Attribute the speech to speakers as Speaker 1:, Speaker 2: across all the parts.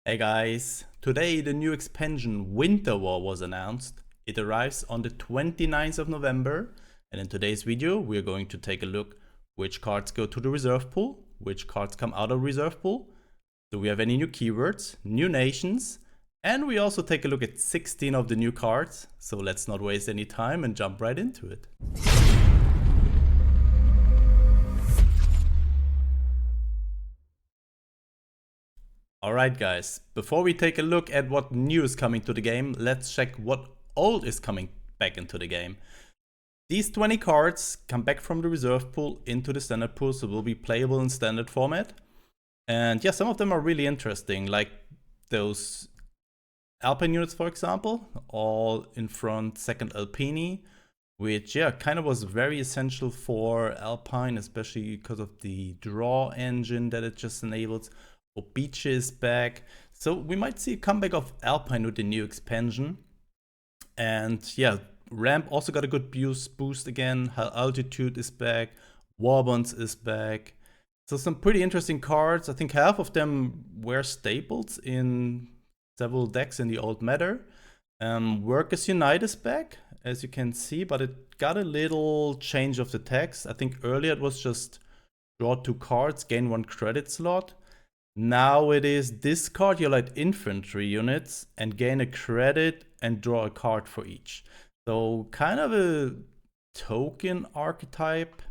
Speaker 1: Hey guys, today the new expansion Winter War was announced. It arrives on the 29th of November, and in today's video we're going to take a look which cards go to the reserve pool, which cards come out of reserve pool, do we have any new keywords, new nations, and we also take a look at 16 of the new cards. So let's not waste any time and jump right into it. Alright guys, before we take a look at what new is coming to the game, let's check what old is coming back into the game. These 20 cards come back from the reserve pool into the standard pool, so will be playable in standard format. And yeah, some of them are really interesting, like those Alpine units, for example, all in front 2nd Alpini, which yeah, kind of was very essential for Alpine, especially because of the draw engine that it just enables. Beach is back, so we might see a comeback of Alpine with the new expansion. And yeah, ramp also got a good boost again. High altitude is back, Warbonds is back, so some pretty interesting cards. I think half of them were staples in several decks in the old meta. Workers Unite is back, as you can see, but it got a little change of the text. I think earlier it was just draw 2 cards, gain 1 credit slot. Now it is discard your light infantry units and gain a credit and draw a card for each. So kind of a token archetype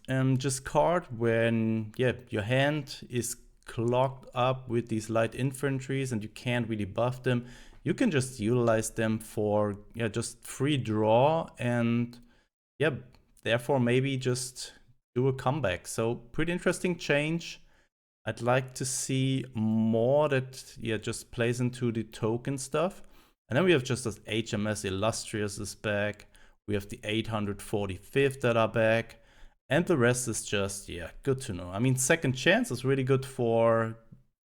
Speaker 1: just card when your hand is clogged up with these light infantries and you can't really buff them. You can just utilize them for just free draw and therefore maybe just do a comeback. So pretty interesting change. I'd like to see more that just plays into the token stuff. And then we have just this HMS Illustrious is back. We have the 845th that are back. And the rest is just, good to know. I mean, Second Chance is really good for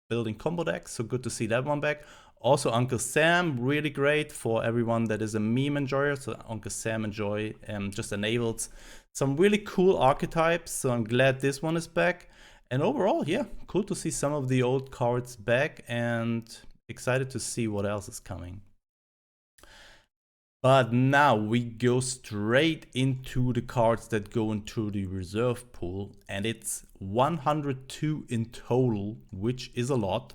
Speaker 1: building combo decks, so good to see that one back. Also, Uncle Sam, really great for everyone that is a meme enjoyer. So Uncle Sam Enjoy just enables some really cool archetypes. So I'm glad this one is back. And overall, cool to see some of the old cards back and excited to see what else is coming. But now we go straight into the cards that go into the reserve pool, and it's 102 in total, which is a lot.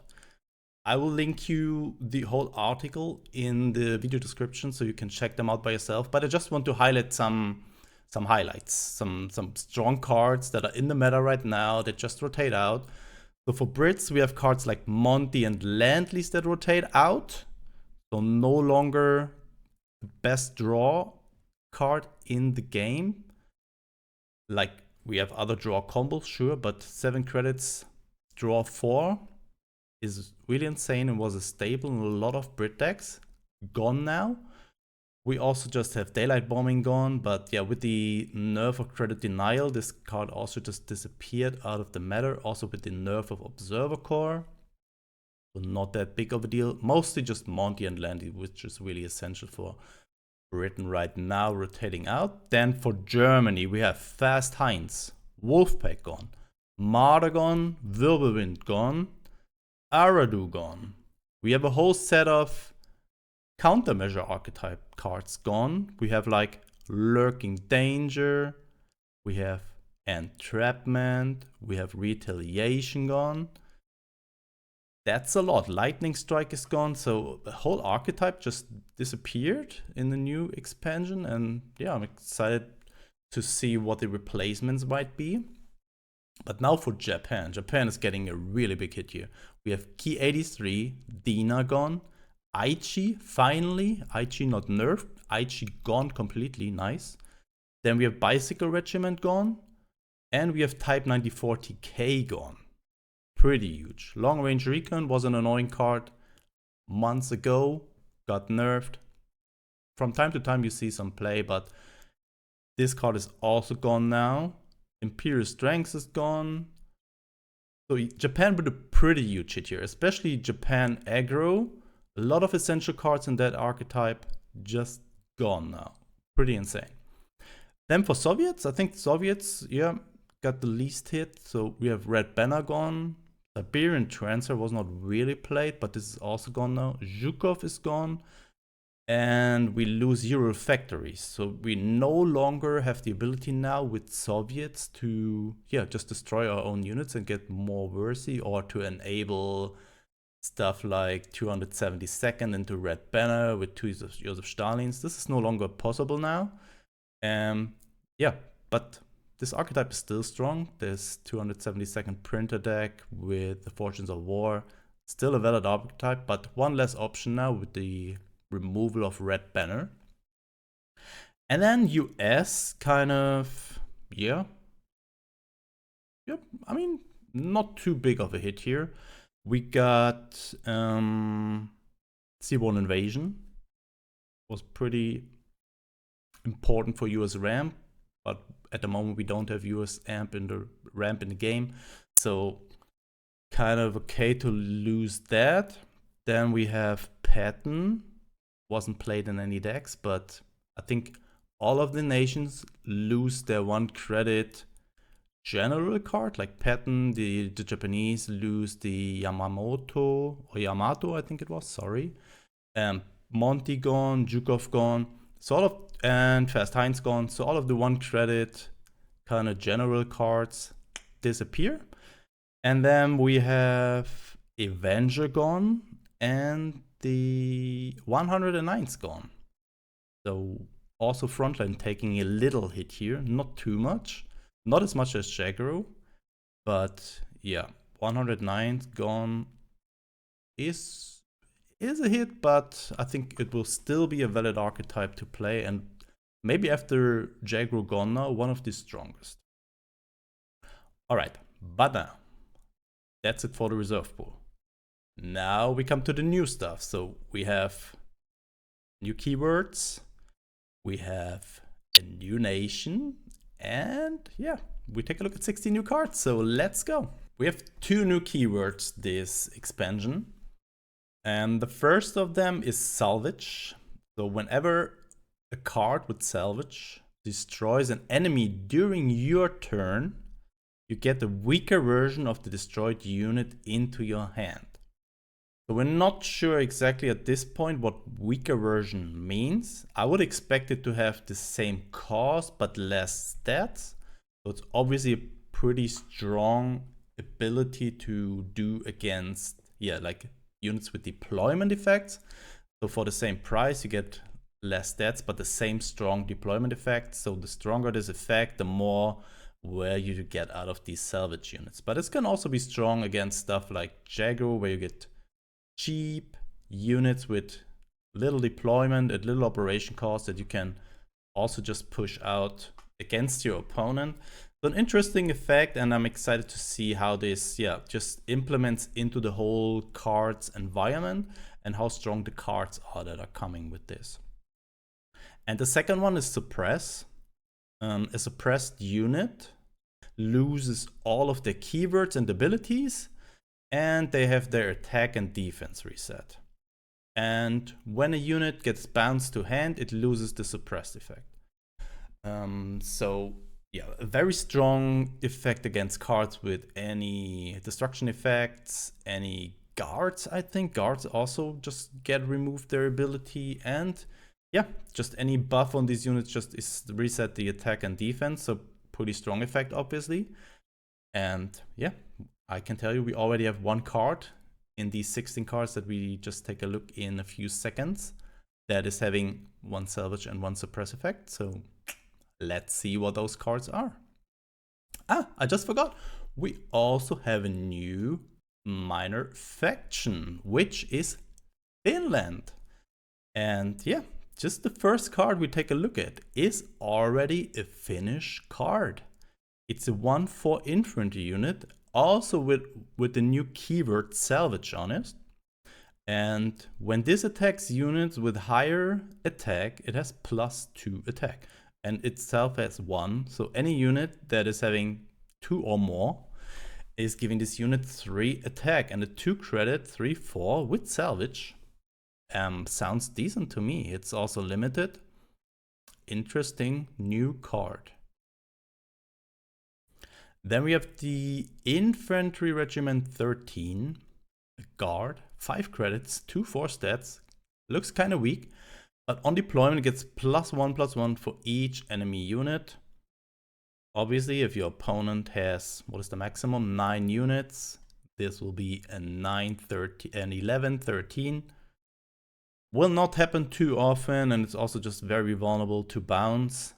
Speaker 1: I will link you the whole article in the video description so you can check them out by yourself, but I just want to highlight some highlights, some strong cards that are in the meta right now that just rotate out. So for Brits, we have cards like Monty and Landlease that rotate out. So no longer the best draw card in the game. Like we have other draw combos, sure, but 7 credits, draw 4 is really insane and was a staple in a lot of Brit decks. Gone now. We also just have Daylight Bombing gone, but with the nerf of Credit Denial, this card also just disappeared out of the meta. Also with the nerf of Observer Core, so not that big of a deal. Mostly just Monty and Landy, which is really essential for Britain right now, rotating out. Then for Germany, we have Fast Heinz, Wolfpack gone, Marder gone, Wirbelwind gone, Aradu gone. We have a whole set of countermeasure archetype cards gone. We have like Lurking Danger, we have Entrapment, we have Retaliation gone. That's a lot. Lightning Strike is gone, so the whole archetype just disappeared in the new expansion, and I'm excited to see what the replacements might be. But now for Japan. Japan is getting a really big hit here. We have Ki 83, Dina gone, Aichi, finally. Aichi not nerfed. Aichi gone completely. Nice. Then we have Bicycle Regiment gone. And we have Type 94 TK gone. Pretty huge. Long Range Recon was an annoying card months ago. Got nerfed. From time to time you see some play, but this card is also gone now. Imperial Strength is gone. So Japan with a pretty huge hit here. Especially Japan aggro. A lot of essential cards in that archetype just gone now. Pretty insane. Then for Soviets, I think Soviets, got the least hit. So we have Red Banner gone, Siberian Transfer was not really played, but this is also gone now. Zhukov is gone. And we lose Ural factories. So we no longer have the ability now with Soviets to, just destroy our own units and get more Versi, or to enable stuff like 272nd into Red Banner with two Joseph Stalins. This is no longer possible now. But this archetype is still strong. This 272nd printer deck with the Fortunes of War, still a valid archetype, but one less option now with the removal of Red Banner. And then US kind of, I mean, not too big of a hit here. We got Seaborne Invasion. Was pretty important for US ramp, but at the moment we don't have US ramp in the game, so kind of okay to lose that. Then we have Patton. Wasn't played in any decks, but I think all of the nations lose their 1 credit general card, like Patton. The Japanese lose the Yamato, I think it was, sorry. Monty gone, Zhukov gone, so and Fast Heinz gone. So all of the 1 credit kind of general cards disappear. And then we have Avenger gone, and the 109's gone. So also Frontline taking a little hit here, not too much, not as much as Jagro, but 109's gone is a hit, but I think it will still be a valid archetype to play, and maybe after Jagro gone now, one of the strongest. Alright, but now, that's it for the reserve pool. Now we come to the new stuff. So we have new keywords, we have a new nation, and we take a look at 60 new cards. So let's go. We have 2 new keywords this expansion, and the first of them is salvage. So whenever a card with salvage destroys an enemy during your turn, you get a weaker version of the destroyed unit into your hand. So we're not sure exactly at this point what weaker version means. I would expect it to have the same cost but less stats. So it's obviously a pretty strong ability to do against, like units with deployment effects. So for the same price, you get less stats but the same strong deployment effect. So the stronger this effect, the more where you get out of these salvage units. But it can also be strong against stuff like Jagro, where you get cheap units with little deployment and little operation cost that you can also just push out against your opponent. So an interesting effect, and I'm excited to see how this just implements into the whole cards environment and how strong the cards are that are coming with this. And the second one is suppress. A suppressed unit loses all of their keywords and abilities, and they have their attack and defense reset. And when a unit gets bounced to hand, it loses the suppressed effect. So a very strong effect against cards with any destruction effects, any guards. I think guards also just get removed their ability, and just any buff on these units just is reset the attack and defense. So pretty strong effect, obviously. And I can tell you we already have 1 card in these 16 cards that we just take a look in a few seconds that is having 1 salvage and 1 suppress effect. So let's see what those cards are. I just forgot. We also have a new minor faction, which is Finland. And just the first card we take a look at is already a Finnish card. It's a 1/4 infantry unit, also with the new keyword salvage on it. And when this attacks units with higher attack, it has +2 attack. And itself has 1. So any unit that is having 2 or more is giving this unit 3 attack. And a 2 credit 3/4 with salvage sounds decent to me. It's also limited. Interesting new card. Then we have the Infantry Regiment 13, a guard, 5 credits, 2/4 stats, looks kind of weak, but on deployment it gets +1/+1 for each enemy unit. Obviously, if your opponent has, what is the maximum, 9 units, this will be a 11-13. Will not happen too often, and it's also just very vulnerable to bounce.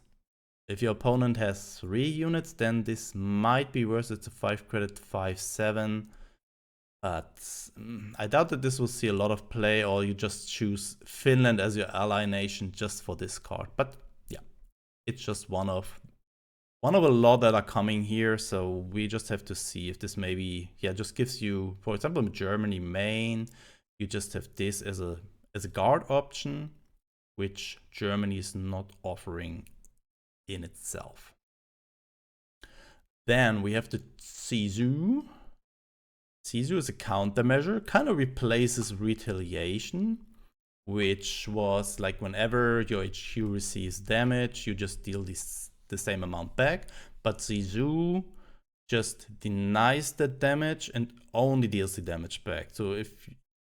Speaker 1: If your opponent has 3 units, then this might be worse. It's a 5 credit, 5/7. But I doubt that this will see a lot of play, or you just choose Finland as your ally nation just for this card. But yeah, it's just one of a lot that are coming here. So we just have to see if this maybe, yeah, just gives you, for example, Germany main, you just have this as a guard option, which Germany is not offering in itself. Then we have the Sisu. Sisu is a countermeasure, kind of replaces retaliation, which was like whenever your HQ receives damage, you just deal the same amount back. But Sisu just denies the damage and only deals the damage back. So if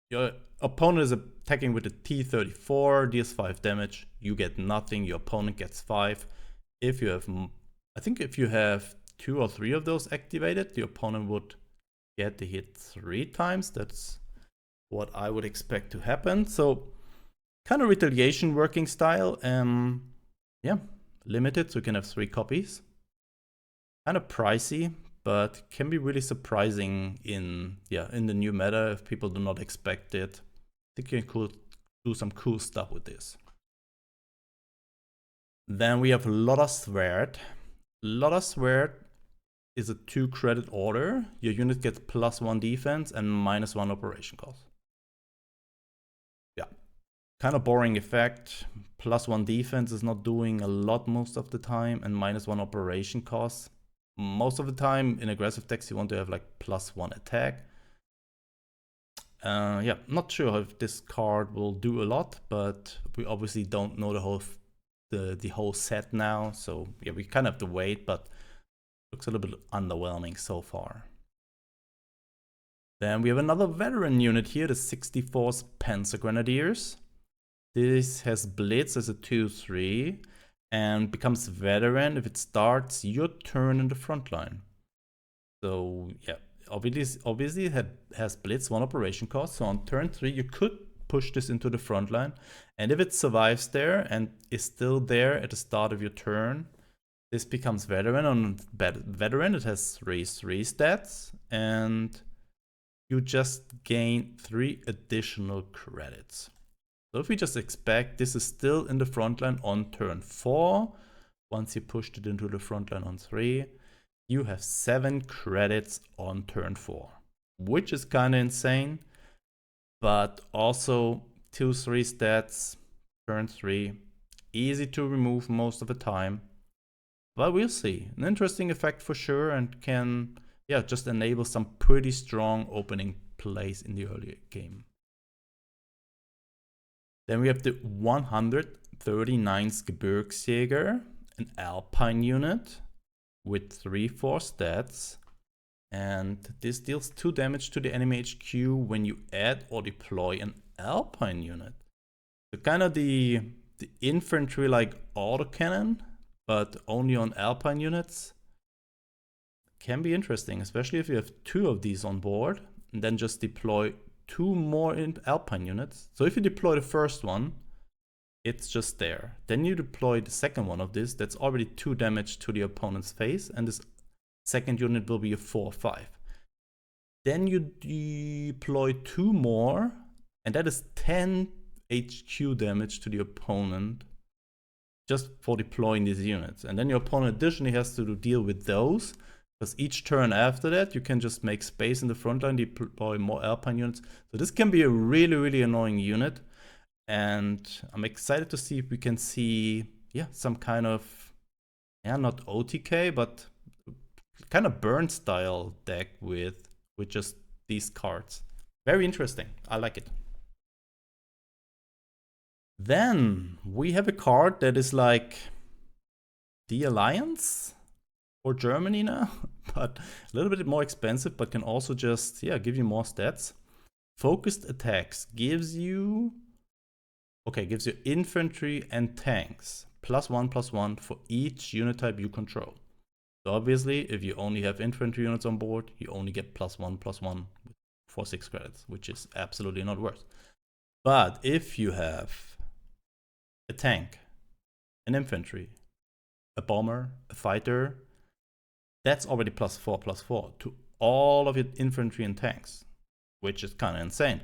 Speaker 1: your opponent is attacking with a T-34, deals 5 damage, you get nothing, your opponent gets 5. If you have, I think if you have 2 or 3 of those activated, the opponent would get the hit 3 times. That's what I would expect to happen. So kind of retaliation working style. Yeah, limited, so you can have 3 copies. Kind of pricey, but can be really surprising in the new meta if people do not expect it. I think you can do some cool stuff with this. Then we have Lotta Svärd. Lotta Svärd is a 2 credit order. Your unit gets +1 defense and -1 operation cost. Yeah, kind of boring effect. +1 defense is not doing a lot most of the time, and -1 operation cost. Most of the time in aggressive decks you want to have like +1 attack. Yeah, not sure if this card will do a lot, but we obviously don't know the whole set now. So yeah, we kind of have to wait, but looks a little bit underwhelming so far. Then we have another veteran unit here, the 64th Panzer Grenadiers. This has Blitz as a 2/3 and becomes veteran if it starts your turn in the front line. So yeah, obviously it has Blitz, 1 operation cost. So on turn 3 you could push this into the front line, and if it survives there and is still there at the start of your turn, this becomes veteran. On veteran it has 3/3 stats, and you just gain 3 additional credits. So if we just expect this is still in the front line on turn 4, once you pushed it into the front line on 3, you have 7 credits on turn 4, which is kind of insane. But also 2/3 stats, turn 3, easy to remove most of the time. But we'll see. An interesting effect for sure, and can just enable some pretty strong opening plays in the early game. Then we have the 139th Gebirgsjäger, an Alpine unit with 3/4 stats. And this deals 2 damage to the enemy HQ when you add or deploy an Alpine unit. So kind of the infantry like autocannon, but only on Alpine units. Can be interesting, especially if you have 2 of these on board, and then just deploy 2 more in Alpine units. So if you deploy the first one, it's just there. Then you deploy the second one of this, that's already 2 damage to the opponent's face, and this second unit will be a 4/5. Then you deploy 2 more, and that is 10 HQ damage to the opponent just for deploying these units. And then your opponent additionally has to deal with those, because each turn after that you can just make space in the front line, deploy more Alpine units. So this can be a really, really annoying unit. And I'm excited to see if we can see some kind of, not OTK, but kind of burn style deck with just these cards. Very interesting. I like it. Then we have a card that is like the Alliance, for Germany now, but a little bit more expensive, but can also just, yeah, give you more stats. Focused attacks gives you, okay, gives you infantry and tanks, +1/+1 for each unit type you control. So obviously, if you only have infantry units on board, you only get +1/+1 for 6 credits, which is absolutely not worth. But if you have a tank, an infantry, a bomber, a fighter, that's already +4/+4 to all of your infantry and tanks, which is kind of insane.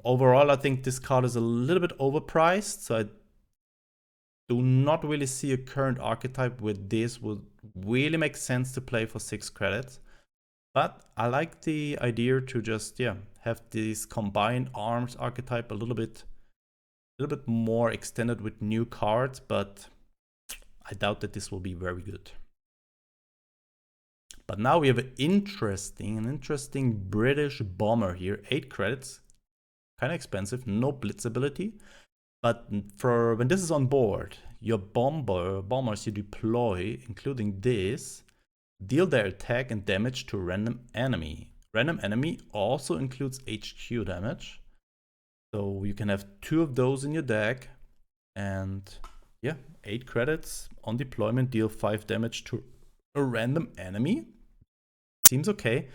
Speaker 1: Overall, I think this card is a little bit overpriced, so I do not really see a current archetype where this would really make sense to play for 6 credits. But I like the idea to just, yeah, have this combined arms archetype a little bit more extended with new cards, but I doubt that this will be very good. But now we have an interesting British bomber here, 8 credits, kind of expensive, no blitz ability. But for when this is on board, your bombers you deploy, including this, deal their attack and damage to random enemy. Random enemy also includes HQ damage. So you can have 2 of those in your deck. And yeah, 8 credits on deployment, deal 5 damage to a random enemy. Seems okay.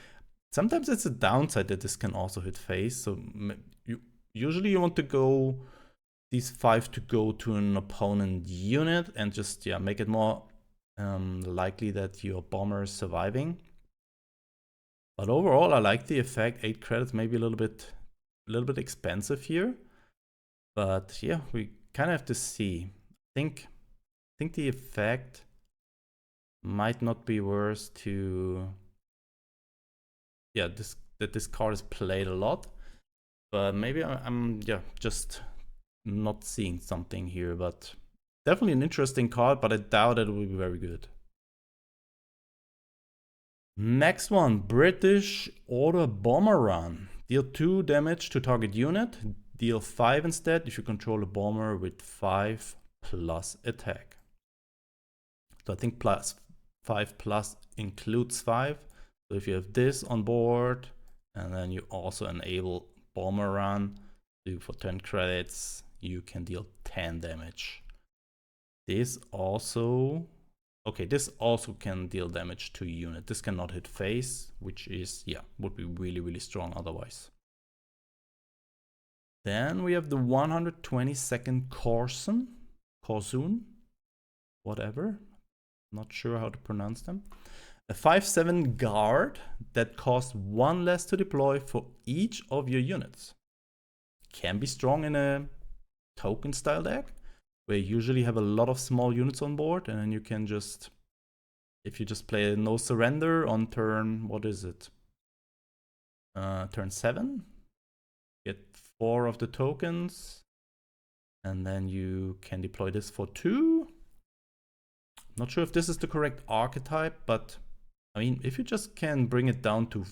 Speaker 1: Sometimes it's a downside that this can also hit face. So usually you want to go these 5 to go to an opponent unit and just, yeah, make it more likely that your bomber is surviving. But overall, I like the effect. 8 credits, maybe a little bit expensive here. But yeah, we kind of have to see. I think the effect might not be worse to, yeah, this card is played a lot. But maybe I'm yeah, just not seeing something here, but definitely an interesting card, but I doubt it will be very good. Next one, British Order Bomber Run. Deal 2 damage to target unit. Deal 5 instead if you control a bomber with 5 plus attack. So I think +5+ includes 5. So if you have this on board, and then you also enable Bomber Run, for 10 credits, you can deal 10 damage. This also, okay, this also can deal damage to unit. This cannot hit face, which is, yeah, would be really strong otherwise. Then we have the 122nd Corzun, whatever, not sure how to pronounce them. A 5/7 guard that costs 1 less to deploy for each of your units. Can be strong in a token style deck, where you usually have a lot of small units on board, and then you can just, if you just play no surrender on turn, what is it? Turn 7, get 4 of the tokens, and then you can deploy this for 2. Not sure if this is the correct archetype, but I mean, if you just can bring it down to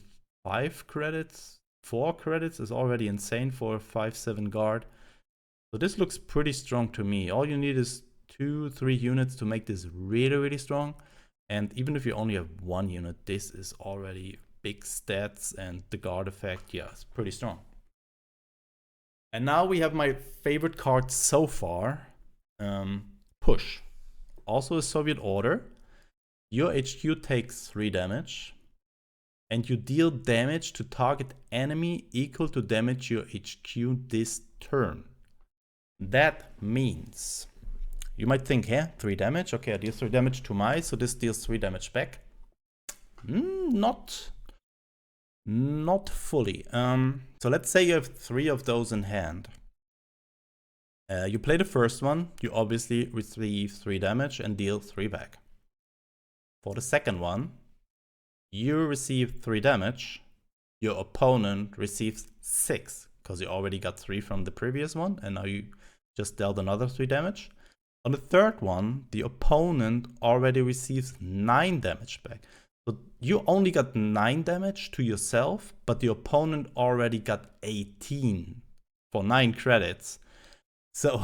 Speaker 1: 5 credits, 4 credits is already insane for a 5/7 guard. So this looks pretty strong to me. All you need is 2-3 units to make this really strong. And even if you only have 1 unit, this is already big stats, and the guard effect, yeah, it's pretty strong. And now we have my favorite card so far, Push. Also a Soviet order. Your HQ takes 3 damage. And you deal damage to target enemy equal to damage your HQ this turn. That means, you might think, yeah, 3 damage. Okay, I deal 3 damage to my, so this deals 3 damage back. Not fully. So let's say you have 3 of those in hand. You play the first one, you obviously receive 3 damage and deal 3 back. For the second one, you receive 3 damage, your opponent receives 6, because you already got 3 from the previous one, and now you just dealt another 3 damage. On the third one, the opponent already receives 9 damage back. So you only got 9 damage to yourself, but the opponent already got 18 for 9 credits. So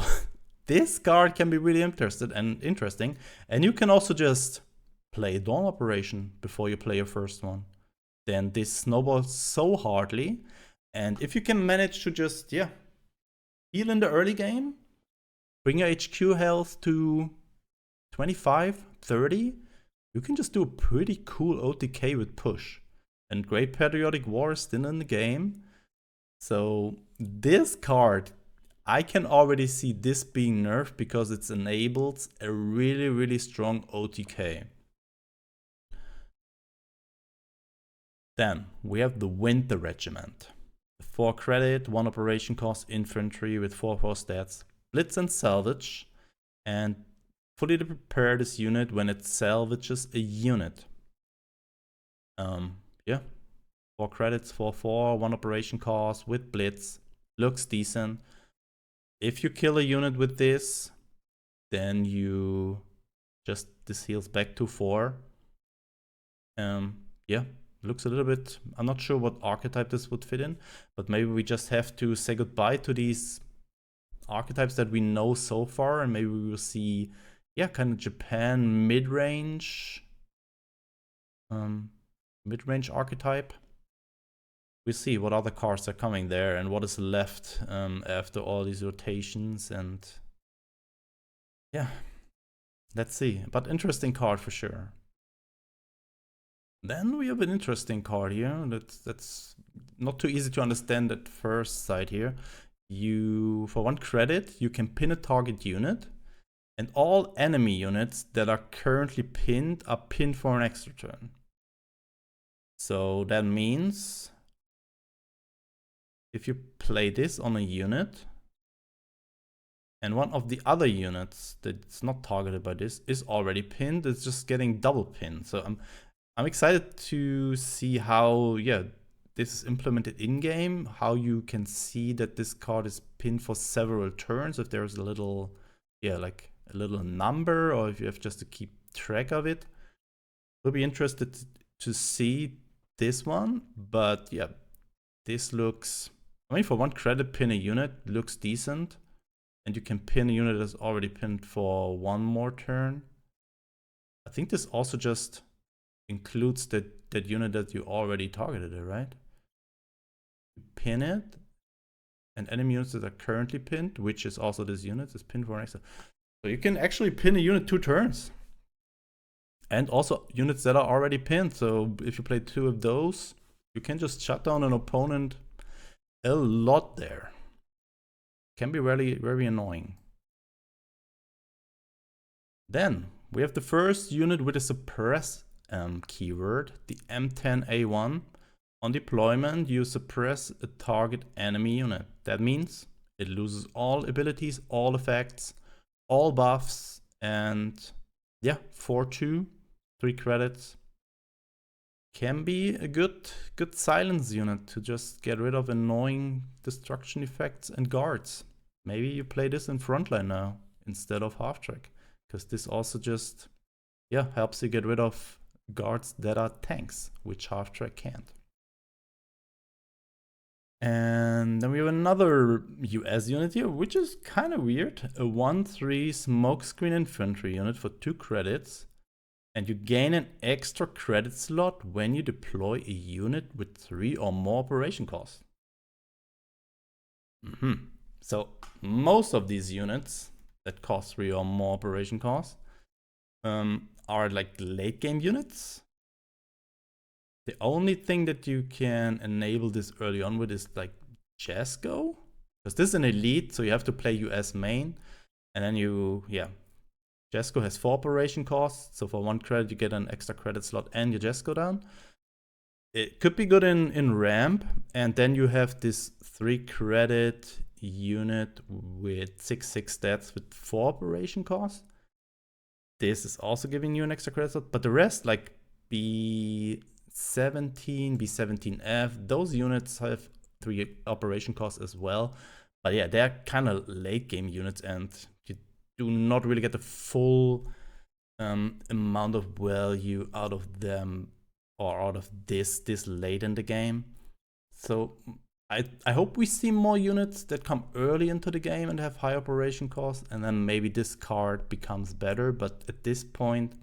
Speaker 1: this card can be really interesting, and you can also just play Dawn Operation before you play your first one. Then this snowballs so hardly. And if you can manage to just, yeah, heal in the early game, bring your HQ health to 25, 30, you can just do a pretty cool OTK with push. And Great Patriotic War is still in the game. So this card, I can already see this being nerfed because it enables a really, really strong OTK. Then we have the Winter Regiment. 4 credit, 1 operation cost infantry with 4 stats, blitz and salvage, and fully prepare this unit when it salvages a unit. Yeah, 4 credits, 4/4, 1 operation cost with blitz, looks decent. If you kill a unit with this, then you just, this heals back to 4. Yeah, looks a little bit, I'm not sure what archetype this would fit in, but maybe we just have to say goodbye to these archetypes that we know so far, and maybe we will see, yeah, kind of Japan mid-range archetype. We'll see what other cards are coming there and what is left after all these rotations, and yeah, let's see. But interesting card for sure. Then we have an interesting card here that's not too easy to understand at first sight here. You, for 1 credit, you can pin a target unit, and all enemy units that are currently pinned are pinned for an extra turn. So that means if you play this on a unit, and one of the other units that's not targeted by this is already pinned, it's just getting double pinned. So I'm excited to see how, yeah, this is implemented in-game, how you can see that this card is pinned for several turns, if there's a little, yeah, like a little number, or if you have just to keep track of it. We'll be interested to see this one, but yeah, this looks, I mean, for 1 credit, pin a unit looks decent, and you can pin a unit that's already pinned for 1 more turn. I think this also just includes that unit that you already targeted it, right? You pin it, and enemy units that are currently pinned, which is also this unit, is pinned for an extra. So you can actually pin a unit 2 turns. And also units that are already pinned. So if you play 2 of those, you can just shut down an opponent a lot there. Can be really, very annoying. Then we have the first unit with a suppress keyword, the M10A1. On deployment, you suppress a target enemy unit. That means it loses all abilities, all effects, all buffs, and yeah, 4/2, 3 credits. Can be a good silence unit to just get rid of annoying destruction effects and guards. Maybe you play this in frontline now instead of half-track, because this also just, yeah, helps you get rid of guards that are tanks, which half-track can't. And then we have another US unit here, which is kind of weird. A 1/3 smokescreen infantry unit for 2 credits. And you gain an extra credit slot when you deploy a unit with 3 or more operation costs. So most of these units that cost 3 or more operation costs are like late game units. The only thing that you can enable this early on with is like Jesko, because this is an elite, so you have to play US main, and then you, yeah, Jesko has 4 operation costs, so for 1 credit you get an extra credit slot and your Jesko down. It could be good in ramp, and then you have this 3 credit unit with 6/6 stats with 4 operation costs. This is also giving you an extra credit slot, but the rest, like B17, B17F, those units have 3 operation costs as well. But yeah, they're kind of late game units, and you do not really get the full amount of value out of them or out of this late in the game. So I hope we see more units that come early into the game and have high operation costs, and then maybe this card becomes better. But at this point,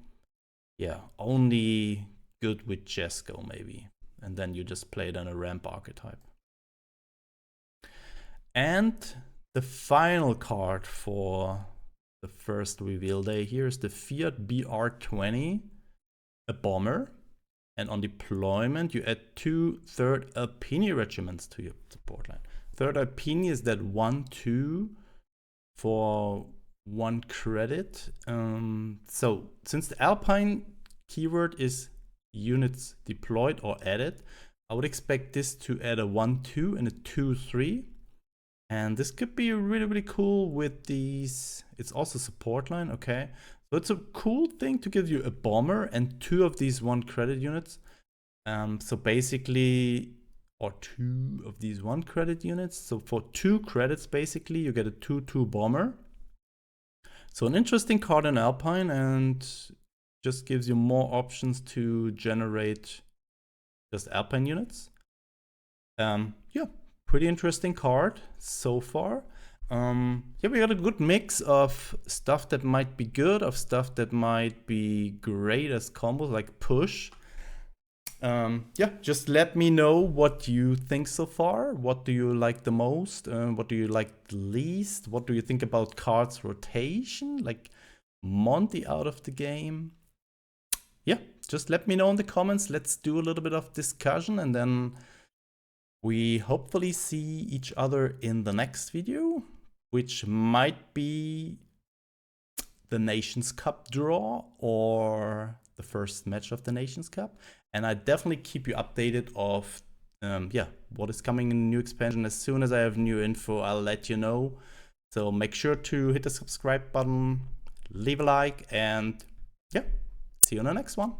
Speaker 1: yeah, only good with Jesko maybe. And then you just play it on a ramp archetype. And the final card for the first reveal day here is the Fiat BR-20, a bomber. And on deployment, you add 2 3rd Alpine regiments to your support line. 3rd Alpine is that 1/2 for 1 credit. So since the Alpine keyword is units deployed or added, I would expect this to add a 1/2 and a 2/3. And this could be really, really cool with these. It's also support line, okay. So it's a cool thing to give you a bomber and 2 of these 1 credit units. So basically, or 2 of these 1 credit units. So for 2 credits, basically, you get a 2/2 bomber. So an interesting card in Alpine, and just gives you more options to generate just Alpine units. Yeah, pretty interesting card so far. Yeah, we got a good mix of stuff that might be good, of stuff that might be great as combos, like push. Yeah, just let me know what you think so far. What do you like the most? What do you like the least? What do you think about KARDS rotation? Like Monty out of the game? Yeah, just let me know in the comments. Let's do a little bit of discussion, and then we hopefully see each other in the next video, which might be the Nations Cup draw or the first match of the Nations Cup. And I definitely keep you updated of yeah, what is coming in the new expansion. As soon as I have new info, I'll let you know. So make sure to hit the subscribe button, leave a like, and yeah, see you on the next one.